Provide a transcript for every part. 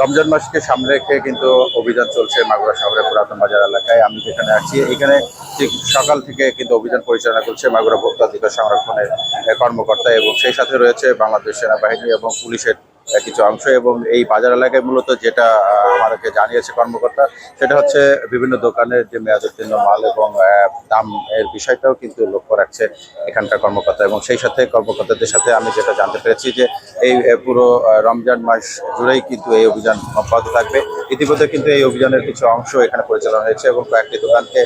রমজান মাসকে সামনে রেখে কিন্তু অভিযান চলছে মাগুরা শহরের পুরাতন বাজার এলাকায়। আমি যেখানে আছি এখানে ঠিক সকাল থেকে কিন্তু অভিযান পরিচালনা করছে মাগুরা ভোক্তা অধিকার সংরক্ষণের কর্মকর্তা, এবং সেই সাথে রয়েছে বাংলাদেশ সেনাবাহিনী এবং পুলিশের কিছু অংশ। এবং এই বাজার এলাকায় মূলত যেটা আমাদেরকে জানিয়েছে কর্মকর্তা, সেটা হচ্ছে বিভিন্ন দোকানের যে মেয়াদোত্তীর্ণ মাল এবং দাম এর বিষয়টাও কিন্তু লক্ষ্য রাখছে এখানকার কর্মকর্তা। এবং সেই সাথে কর্মকর্তাদের সাথে আমি যেটা জানতে পেরেছি যে এই পুরো রমজান মাস জুড়েই কিন্তু এই অভিযান অব্যাহত থাকবে। ইতিমধ্যে কিন্তু এই অভিযানের কিছু অংশ এখানে পরিচালনা হয়েছে এবং কয়েকটি দোকানকে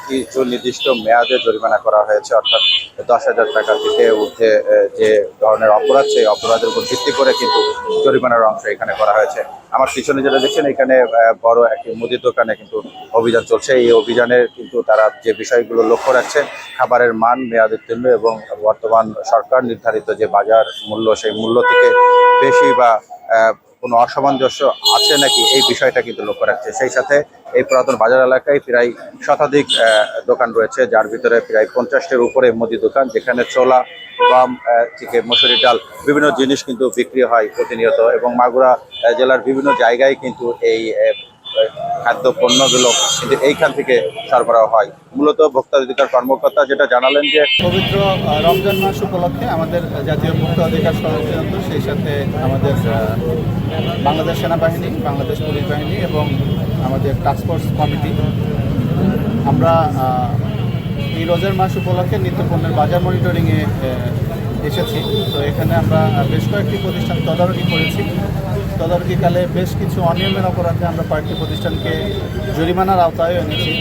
কিছু নির্দিষ্ট মেয়াদে জরিমানা করা হয়েছে, অর্থাৎ 10,000 টাকা থেকে ঊর্ধ্বে যে ধরনের অপরাধ, সেই অপরাধের উপর ভিত্তি করে কিন্তু জরিমানার অংশ এখানে করা হয়েছে। আমার পিছনে যেটা দেখছেন, এখানে বড় একটি মুদির দোকানে কিন্তু অভিযান চলছে। এই অভিযানের কিন্তু তারা যে বিষয়গুলো লক্ষ্য রাখছে, খাবারের মান, মেয়াদ উত্তীর্ণ এবং বর্তমান সরকার নির্ধারিত যে বাজার মূল্য, সেই মূল্য থেকে বেশি বা কোনো অসামঞ্জস্য আছে নাকি, এই বিষয়টা কিন্তু লক্ষ্য রাখছে। সেই সাথে এই পুরাতন বাজার এলাকায় প্রায় শতাধিক দোকান রয়েছে, যার ভিতরে প্রায় 50টির উপরে মুদি দোকান, যেখানে ছোলা, গম থেকে মসুরি ডাল বিভিন্ন জিনিস কিন্তু বিক্রি হয় প্রতিনিয়ত। এবং মাগুরা জেলার বিভিন্ন জায়গায় কিন্তু এই খাদ্য পণ্যগুলো কিন্তু এইখান থেকে সরবরাহ হয়। মূলত ভোক্তা অধিকার কর্মকর্তা যেটা জানালেন যে পবিত্র রমজান মাস উপলক্ষে আমাদের জাতীয় ভোক্তা অধিকার সংরক্ষণ, সেই সাথে আমাদের বাংলাদেশ সেনাবাহিনী, বাংলাদেশ পুলিশ বাহিনী এবং আমাদের টাস্কফোর্স কমিটি, আমরা এই রোজার মাস উপলক্ষে নিত্যপণ্যের বাজার মনিটরিংয়ে এসেছি। তো এখানে আমরা বেশ কয়েকটি প্রতিষ্ঠান তদারকি করেছি। তদারকিকালে বেশ কিছু অনিয়মের অপরাধে আমরা কয়েকটি প্রতিষ্ঠানকে জরিমানার আওতায় এনেছি।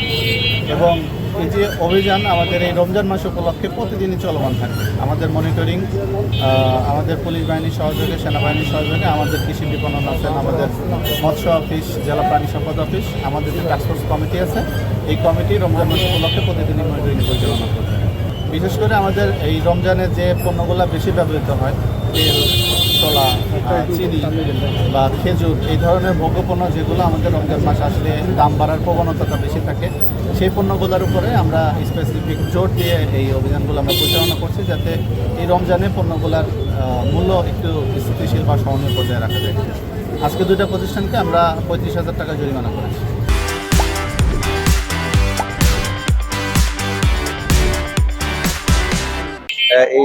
এবং এই যে অভিযান আমাদের এই রমজান মাস উপলক্ষে প্রতিদিনই চলমান থাকে। আমাদের মনিটরিং আমাদের পুলিশ বাহিনীর সহযোগে, সেনাবাহিনীর সহযোগে, আমাদের কৃষি বিপণন আছেন, আমাদের মৎস্য অফিস, জেলা প্রাণী সম্পদ অফিস, আমাদের যে টাস্কফোর্স কমিটি আছে, এই কমিটি রমজান মাস উপলক্ষে প্রতিদিনই মনিটরিং পরিচালনা করবে। বিশেষ করে আমাদের এই রমজানে যে পণ্যগুলো বেশি ব্যবহৃত হয়, তেল, ছোলা, চিনি বা খেজুর, এই ধরনের ভোগ্যপণ্য যেগুলো আমাদের রমজান মাস আসলে দাম বাড়ার প্রবণতাটা বেশি থাকে, সেই পণ্যগুলোর উপরে আমরা স্পেসিফিক জোর দিয়ে এই অভিযানগুলো আমরা পরিচালনা করছি, যাতে এই রমজানে পণ্যগুলোর মূল্য একটু স্থিতিশীল বা সহনীয় পর্যায়ে রাখা যায়। আজকে দুইটা প্রতিষ্ঠানকে আমরা 35,000 টাকা জরিমানা করেছি।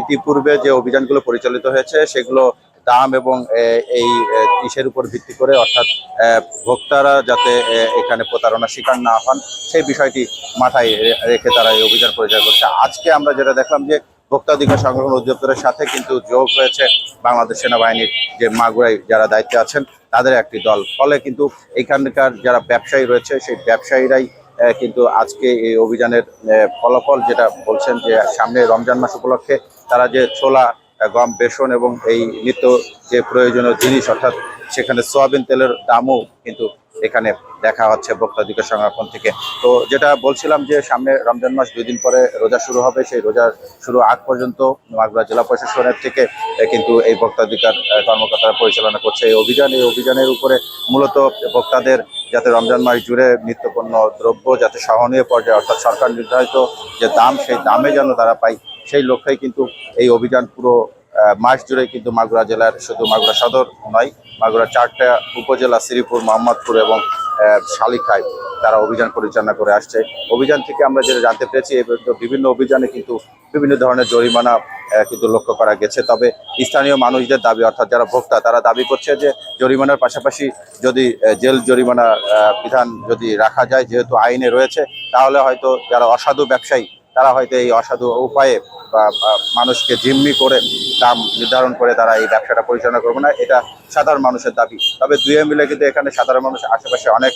ইতিপূর্বে যে অভিযানগুলো পরিচালিত হয়েছে, সেগুলো দাম এবং এই ইসের উপর ভিত্তি করে, অর্থাৎ ভোক্তারা যাতে এখানে প্রতারণার শিকার না হন, সেই বিষয়টি মাথায় রেখে তারা এই অভিযান পরিচালনা করছে। আজকে আমরা যেটা দেখলাম যে ভোক্তা অধিকার সংরক্ষণ অধিদপ্তরের সাথে কিন্তু যোগ হয়েছে বাংলাদেশ সেনাবাহিনীর যে মাগুরায় যারা দায়িত্বে আছেন তাদের একটি দল। ফলে কিন্তু এখানকার যারা ব্যবসায়ী রয়েছে, সেই ব্যবসায়ীরাই কিন্তু আজকে এই অভিযানের ফলাফল যেটা বলছেন যে সামনে রমজান মাস উপলক্ষে তারা যে ছোলা, গম, বেসন এবং এই নিত্য যে প্রয়োজনীয় জিনিস, অর্থাৎ সেখানে সয়াবিন তেলের দামও কিন্তু এখানে দেখা হচ্ছে ভোক্তা অধিকার সংরক্ষণ থেকে। তো যেটা বলছিলাম যে সামনে রমজান মাস 2 দিন পরে রোজা শুরু হবে, সেই রোজার শুরু আগ পর্যন্ত মাগুরা জেলা প্রশাসনের থেকে কিন্তু এই ভোক্তা অধিকার কর্মকর্তারা পরিচালনা করছে এই অভিযান। এই অভিযানের উপরে মূলত ভোক্তাদের যাতে রমজান মাস জুড়ে নিত্যপণ্য দ্রব্য যাতে সহনীয় পর্যায়ে, অর্থাৎ সরকার নির্ধারিত যে দাম, সেই দামে যেন তারা পায়, সেই লক্ষ্যেই কিন্তু এই অভিযান পুরো মাস জুড়ে কিন্তু মাগুরা জেলার শুধু মাগুরা সদর নয়, মাগুরা 4টা উপজেলা, শ্রীপুর, মোহাম্মদপুর এবং শালিখায় তারা অভিযান পরিচালনা করে আসছে। অভিযান থেকে আমরা যেটা জানতে পেরেছি, বিভিন্ন অভিযানে কিন্তু বিভিন্ন ধরনের জরিমানা কিন্তু লক্ষ্য করা গেছে। তবে স্থানীয় মানুষদের দাবি, অর্থাৎ যারা ভোক্তা, তারা দাবি করছে যে জরিমানার পাশাপাশি যদি জেল জরিমানা বিধান যদি রাখা যায়, যেহেতু আইনে রয়েছে, তাহলে হয়তো যারা অসাধু ব্যবসায়ী তারা হয়তো এই অসাধু উপায়ে বা মানুষকে জিম্মি করে দাম নির্ধারণ করে তারা এই ব্যবসাটা পরিচালনা করবে না, এটা সাধারণ মানুষের দাবি। তবে দুয়ে মিলে কিন্তু এখানে সাধারণ মানুষ আশেপাশে অনেক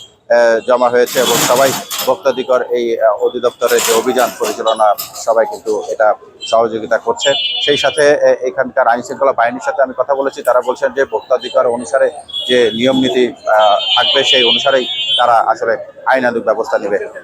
জমা হয়েছে এবং সবাই ভোক্তাধিকার এই অধিদপ্তরের যে অভিযান পরিচালনা, সবাই কিন্তু এটা সহযোগিতা করছে। সেই সাথে এখানকার আইন শৃঙ্খলা বাহিনীর সাথে আমি কথা বলেছি, তারা বলছেন যে ভোক্তাধিকার অনুসারে যে নিয়ম নীতি থাকবে, সেই অনুসারেই তারা আসলে আইনানুগ ব্যবস্থা নেবে।